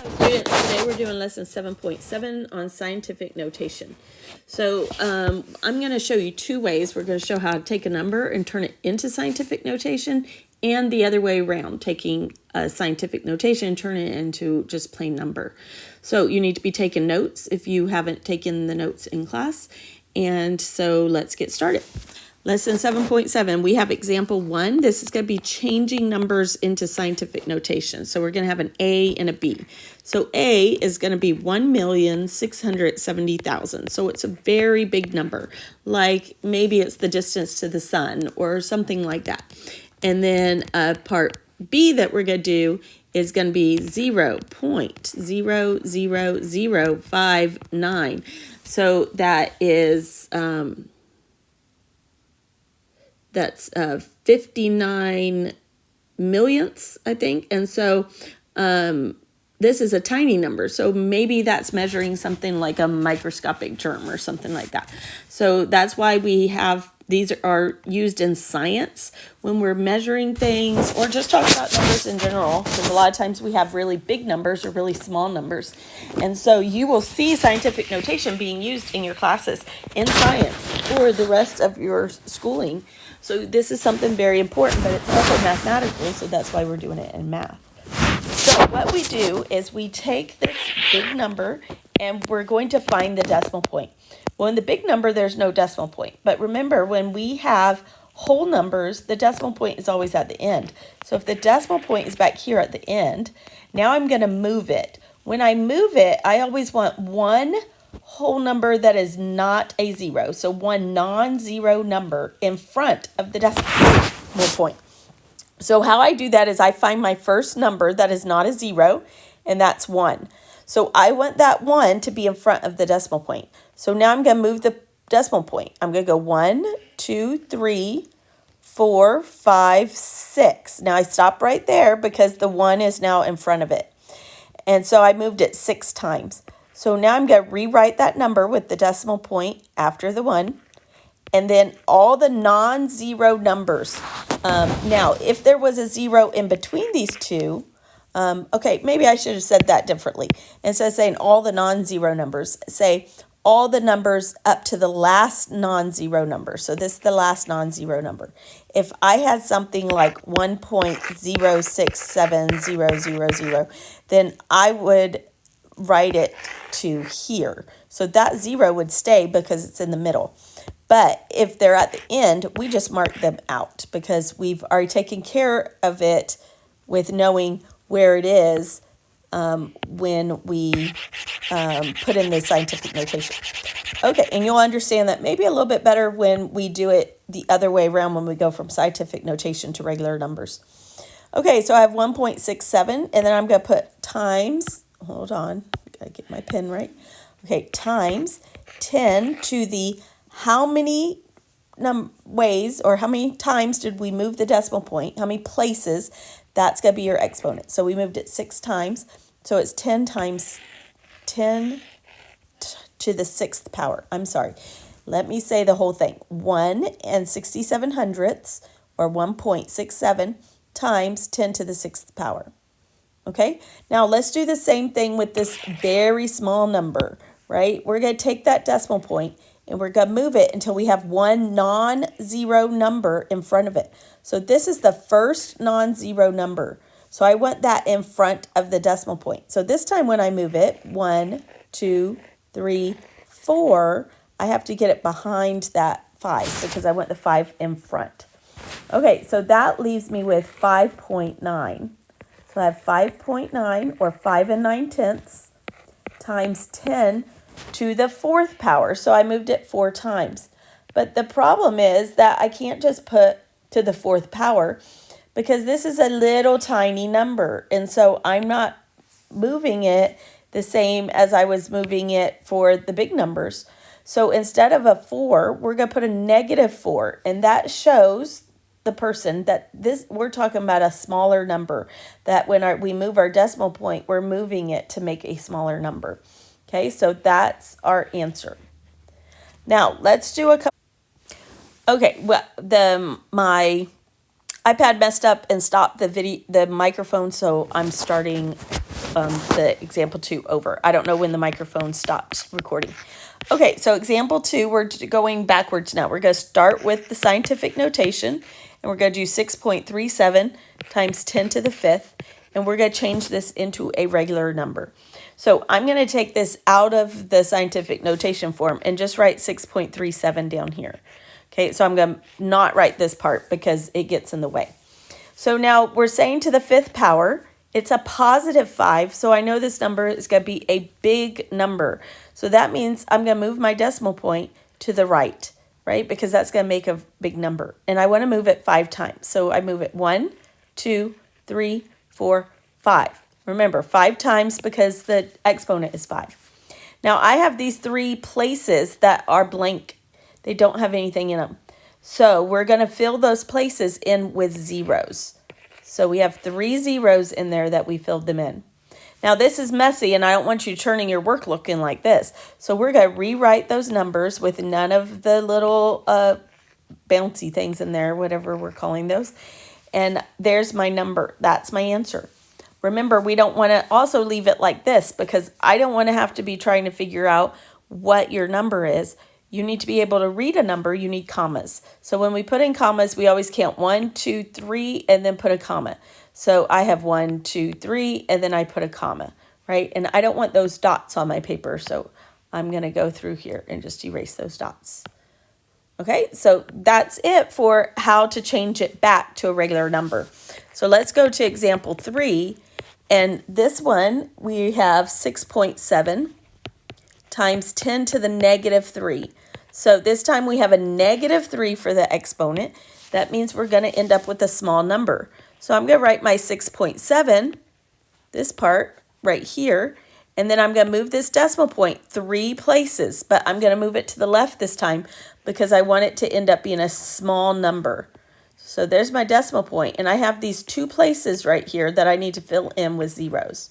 Today we're doing lesson 7.7 on scientific notation. So I'm going to show you two ways. We're going to show how to take a number and turn it into scientific notation, and the other way around, taking a scientific notation and turn it into just plain number. So you need to be taking notes if you haven't taken the notes in class. And so let's get started. Lesson 7.7, we have example 1. This is going to be changing numbers into scientific notation. So we're going to have an A and a B. So A is going to be 1,670,000. So it's a very big number, like maybe it's the distance to the sun or something like that. And then part B that we're going to do is going to be 0.00059. So that is... that's 59 millionths, I think. And so this is a tiny number. So maybe that's measuring something like a microscopic germ or something like that. So that's why we have, these are used in science when we're measuring things or just talking about numbers in general, because a lot of times we have really big numbers or really small numbers. And so you will see scientific notation being used in your classes in science for the rest of your schooling. So this is something very important, but it's also mathematical, so that's why we're doing it in math. So what we do is we take this big number and we're going to find the decimal point. Well, in the big number, there's no decimal point. But remember, when we have whole numbers, the decimal point is always at the end. So if the decimal point is back here at the end, now I'm going to move it. When I move it, I always want one whole number that is not a zero. So one non-zero number in front of the decimal point. So how I do that is I find my first number that is not a zero, and that's 1. So I want that 1 to be in front of the decimal point. So now I'm going to move the decimal point. I'm going to go 1, 2, 3, 4, 5, 6. Now I stop right there because the 1 is now in front of it. And so I moved it 6 times. So now I'm going to rewrite that number with the decimal point after the 1. And then all the non-zero numbers. Now, if there was a 0 in between these two, okay, maybe I should have said that differently. Instead of saying all the non-zero numbers, say all the numbers up to the last non-zero number. So this is the last non-zero number. If I had something like 1.067000, then I would write it to here. So that 0 would stay because it's in the middle. But if they're at the end, we just mark them out because we've already taken care of it with knowing where it is when we put in the scientific notation. Okay, and you'll understand that maybe a little bit better when we do it the other way around, when we go from scientific notation to regular numbers. Okay, so I have 1.67, and then I'm going to put times, hold on, got to get my pen right. Okay, times 10 to the how many ways or how many times did we move the decimal point, how many places, that's going to be your exponent. So we moved it 6 times, so it's 10 times 10 to the 6th power. I'm sorry, let me say the whole thing. 1 and 67 hundredths, or 1.67 times 10 to the 6th power. Okay, now let's do the same thing with this very small number, right? We're going to take that decimal point and we're going to move it until we have one non-zero number in front of it. So this is the first non-zero number. So I want that in front of the decimal point. So this time when I move it, 1, 2, 3, 4, I have to get it behind that 5 because I want the 5 in front. Okay, so that leaves me with 5.9. So I have 5.9, or 5 9/10, times 10 to the 4th power. So I moved it 4 times. But the problem is that I can't just put to the 4th power because this is a little tiny number. And so I'm not moving it the same as I was moving it for the big numbers. So instead of a 4, we're going to put a -4. And that shows the person that this, we're talking about a smaller number, that when we move our decimal point, we're moving it to make a smaller number. Okay, so that's our answer. Now let's do a couple. Okay, well, my iPad messed up and stopped the microphone, so I'm starting the example 2 over. I don't know when the microphone stopped recording. Okay, so example 2, we're going backwards now. We're going to start with the scientific notation, and we're going to do 6.37 times 10 to the 5th, and we're going to change this into a regular number. So I'm going to take this out of the scientific notation form and just write 6.37 down here. Okay, so I'm going to not write this part because it gets in the way. So now we're saying to the 5th power, it's a positive 5, so I know this number is going to be a big number. So that means I'm going to move my decimal point to the right, because that's going to make a big number. And I want to move it 5 times. So I move it 1, 2, 3, 4, 5. Remember, 5 times because the exponent is 5. Now I have these 3 places that are blank. They don't have anything in them. So we're going to fill those places in with zeros. So we have 3 zeros in there that we filled them in. Now this is messy and I don't want you turning your work looking like this. So we're going to rewrite those numbers with none of the little bouncy things in there, whatever we're calling those. And there's my number. That's my answer. Remember, we don't want to also leave it like this because I don't want to have to be trying to figure out what your number is. You need to be able to read a number. You need commas. So when we put in commas, we always count 1, 2, 3, and then put a comma. So I have 1, 2, 3, and then I put a comma, right? And I don't want those dots on my paper, so I'm going to go through here and just erase those dots. Okay, so that's it for how to change it back to a regular number. So let's go to example 3. And this one, we have 6.7 times 10 to the negative 3. So this time we have a negative 3 for the exponent. That means we're going to end up with a small number. So I'm going to write my 6.7, this part right here, and then I'm going to move this decimal point 3 places, but I'm going to move it to the left this time because I want it to end up being a small number. So there's my decimal point, and I have these 2 places right here that I need to fill in with zeros.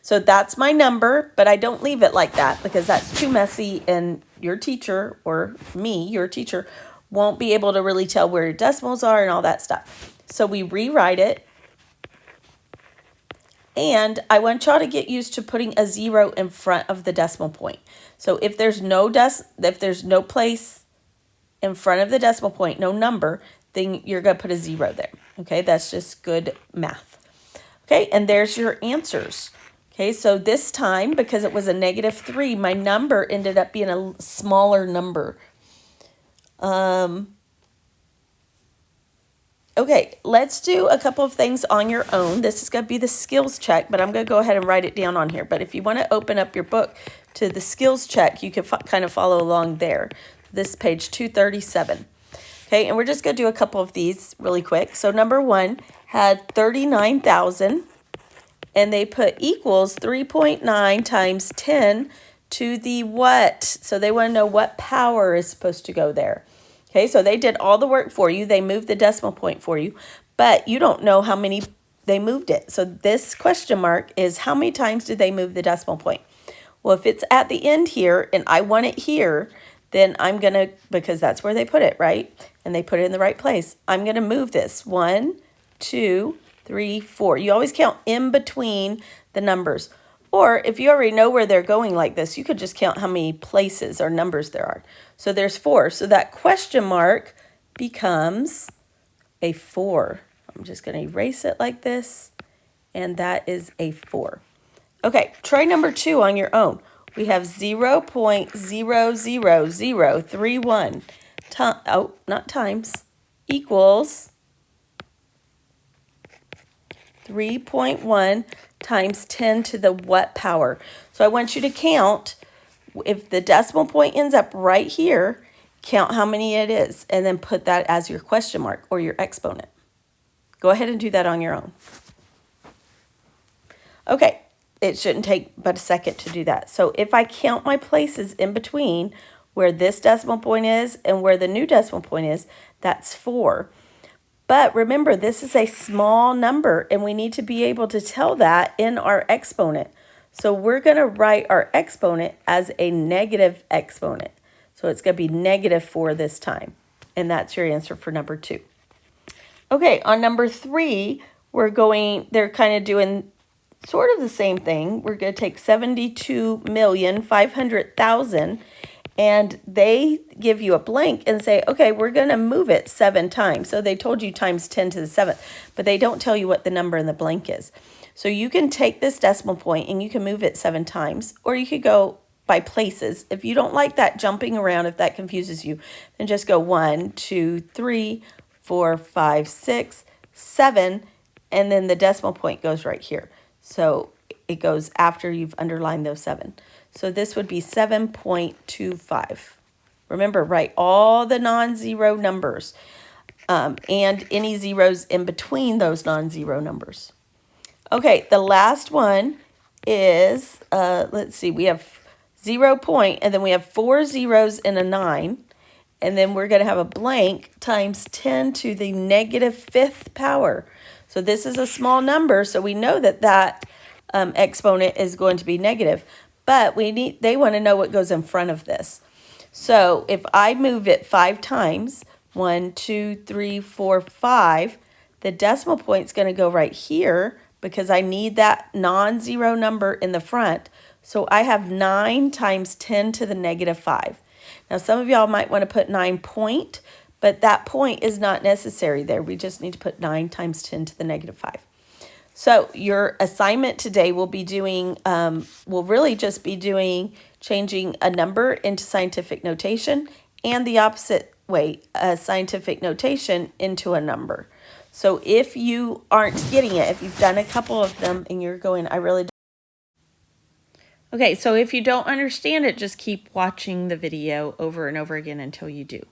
So that's my number, but I don't leave it like that because that's too messy, and your teacher, or me, your teacher, won't be able to really tell where your decimals are and all that stuff. So we rewrite it, and I want y'all to get used to putting a 0 in front of the decimal point. So if there's no place in front of the decimal point, no number, then you're going to put a 0 there. Okay, that's just good math. Okay, and there's your answers. Okay, so this time, because it was a negative 3, my number ended up being a smaller number. Okay, let's do a couple of things on your own. This is going to be the skills check, but I'm going to go ahead and write it down on here. But if you want to open up your book to the skills check, you can kind of follow along there. This is page 237. Okay, and we're just going to do a couple of these really quick. So number 1 had 39,000, and they put equals 3.9 times 10 to the what? So they want to know what power is supposed to go there. Okay, so they did all the work for you. They moved the decimal point for you, but you don't know how many they moved it. So this question mark is how many times did they move the decimal point? Well, if it's at the end here and I want it here, then I'm going to, because that's where they put it, right? And they put it in the right place. I'm going to move this 1, 2, 3, 4. You always count in between the numbers. Or if you already know where they're going like this, you could just count how many places or numbers there are. So there's 4. So that question mark becomes a 4. I'm just going to erase it like this. And that is a 4. Okay, try number 2 on your own. We have 0.00031 equals 3.1 times 10 to the what power? So I want you to count, if the decimal point ends up right here, count how many it is, and then put that as your question mark or your exponent. Go ahead and do that on your own. Okay, it shouldn't take but a second to do that. So if I count my places in between where this decimal point is and where the new decimal point is, that's 4. But remember, this is a small number, and we need to be able to tell that in our exponent. So we're going to write our exponent as a negative exponent. So it's going to be negative 4 this time. And that's your answer for number 2. Okay, on number 3, they're kind of doing sort of the same thing. We're going to take 72,500,000 and they give you a blank and say, okay, we're going to move it 7 times. So they told you times 10 to the 7th, but they don't tell you what the number in the blank is. So you can take this decimal point and you can move it 7 times, or you could go by places. If you don't like that jumping around, if that confuses you, then just go 1, 2, 3, 4, 5, 6, 7, and then the decimal point goes right here. So it goes after you've underlined those 7. So this would be 7.25. Remember, write all the non-zero numbers and any zeros in between those non-zero numbers. Okay, the last one is, let's see, we have 0 point, and then we have 4 zeros and a 9. And then we're going to have a blank times 10 to the -5th power. So this is a small number, so we know that that exponent is going to be negative. But they want to know what goes in front of this. So if I move it 5 times, 1, 2, 3, 4, 5, the decimal point is going to go right here because I need that non-zero number in the front. So I have 9 times 10 to the -5. Now some of y'all might want to put 9 point, but that point is not necessary there. We just need to put 9 times 10 to the -5. So your assignment today will be doing, will really just be doing changing a number into scientific notation and the opposite way, scientific notation into a number. So if you aren't getting it, if you've done a couple of them and you're going, I really don't. Okay, so if you don't understand it, just keep watching the video over and over again until you do.